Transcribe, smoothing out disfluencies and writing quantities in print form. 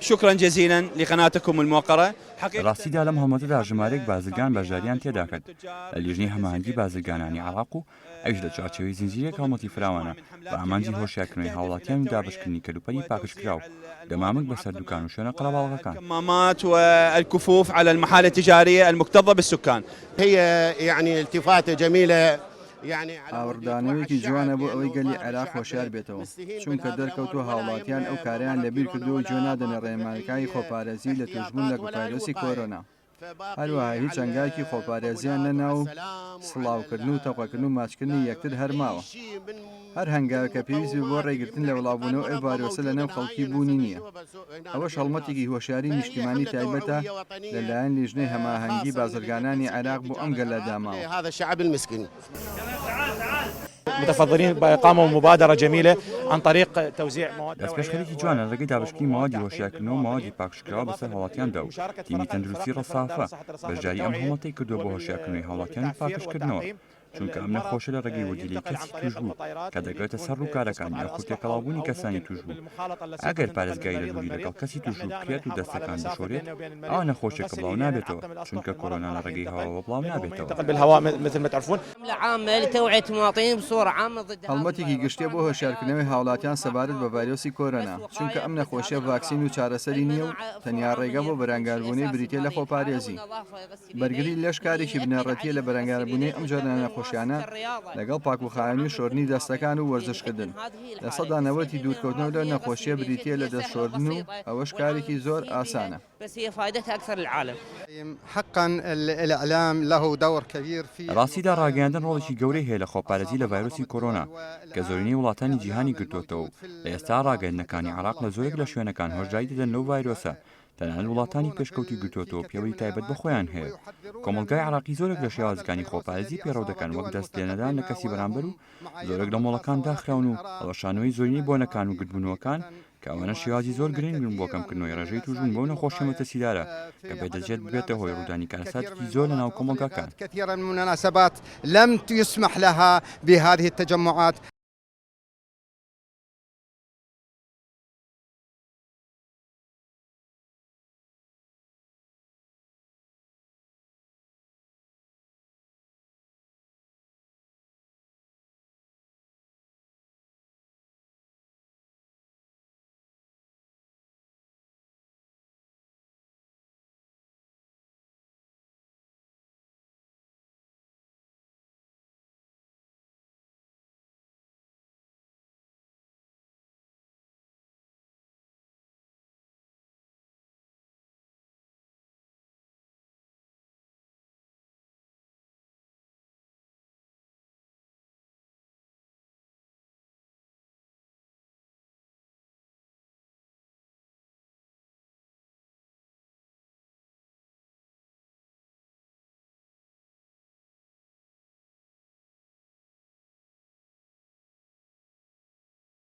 شكرا جزيلا لقناتكم الموقرة. ڕاستیدا لەم هەڵمەتەدا ژمارەیەک بازرگان بەشداریان تێدا کرد لە لیژنەی هەماهەنگی بازرگانانی عێراق و ئەویش لە چوارچێوەی زنجیرەیەک هەڵمەتی فراوانە بە ئامانجی هۆشیارکردنەوەی هاوڵاتیان و دابشکردنی کەلوپەلی پاکشکراو دەمامک بەسەر دوکان و شوێنە قەڵەباڵغەکان. الكمامات والكفوف على المحال التجارية المكتظة بالسكان. هي يعني التفاتة جميلة. ئاوردانەوەیەکی جوانە بۆ ئەوەی گەلی عێراق هۆشیار بێتەوە چونکە دەرکەوتوە هاوڵاتیان ئەو کاریان لەبیر کردو و گوێ نادەنە ڕێمانەکانی خۆپارێزی لە توشبوون لە ڤایرۆسی کۆرۆنا. هەروەها هیچ ئەنگایکی خۆپارێزیان نەناو سڵاوکردن و تەقەکردن و ماچکردنی یەکتر هەرماوە. هەر هەنگاوە کە پێویست بۆ ڕێگرتن لە وڵاوبوونەوە ئەو ڤایرۆسە لەنێو خەڵکی بوونی نییە. ئەوەش هەڵمەتێکی هۆشیاری نیشتیمانی تایبەتە لەلایەن لیژنەی هەماهەنگی بازرگانانی عێراق بۆ ئەم گەلە داماوە. متفضلين قاموا بمبادرة جميلة عن طريق توزيع مواد. دەستپێشخەرێکی جوانە ڕێگەی دابشکی ماوەدی هۆشیارکردنەوە ماوەدی پاکشکراوە بەسەر هاوڵاتیاندا و تیمی تەندروستی ڕەسافە بەشداری ئەم هەڵمەتەی کردووە بۆ هۆشیارکردنەوەی هاوڵاتیان و پاکشکردنەوە چونکە ئەم نەخۆشە لە ڕێگەی وەگیری کەسی توش بوو کە دەگرێتە سەر ڕووکارەکان یا خورتێکەڵاوبوونی کەسانی توش بوو. ئەگەر پارێزگای لە دووری لەگەڵ کەسی توش بوو بکرێت و دەستەکان بشۆرێت ئەوە نەخۆشیەکە بڵاو نابێتەوە چونکە کۆرۆنا لە ڕێگەی هەواوە بڵاو نابێتەوە. هەڵمەتێکی گشتیە بۆ هۆشیارکردنەوەی هاوڵاتیان سەبارەت بە ڤایرۆسی کۆرۆنا چونکە ئەم نەخۆشیە ڤاکسین و چارەسەری نییە و تەنیا ڕێگە بۆ بەرەنگاربوونەی بریتیە لە خۆپارێزی. بەرگری لەش کارێکی بنەڕەتیە لە بەرەنگاربوونەی ئەم جۆرە نەخۆشیانە لەگەڵ پاکوخایانی و شۆردنی دەستەکان و وەرزشکردن. لە سەدا 90 دوورکەوتنەوە لە نەخۆشیە بریتیە لە دەستشۆردن و ئەوەش کارێکی زۆر ئاسانە. ڕاستیدا ڕاگەیاندن ڕۆڵێکی گەورەی هەیە لە خۆپارێزی لە ڤایرۆسی کۆرۆنا کە زۆرینەی وڵاتانی جیهانی گرتوتەوە و لە ئێستا ڕاگەیاندنەکانی عێراق لە زۆرێک لە شوێنەکان هۆشداری دەدەن لەو ڤایرۆسە تەنانەت وڵاتانی پێشکەوتی گرتوتەوە پێوەی تایبەت بە خۆیان هەیە. کۆمەلگای عێراقی زۆرێک لە شێوازەکانی خۆپارێزی پێڕەو دەکەن وەک دەست لێنەدان لە کەسی بەرامبەر و زۆرێک لە مۆڵەکان داخراون و هەڵەشانەوەی زۆرینەی بۆنەکان و گرتبوونەوەکان کە ئەوانە شێوازی زۆر گرنگن بۆ کەمکردنەوەی ڕێژەی توژبوون بۆ نەخۆشیە مەترسیدارە کە بێدەچێت بێتە هۆی ڕوودانی کارەساتێکی زۆر لە ناو کۆمەلگاکان. كثيرا من المناسبات لم يسمح لها بهذه التجمعات.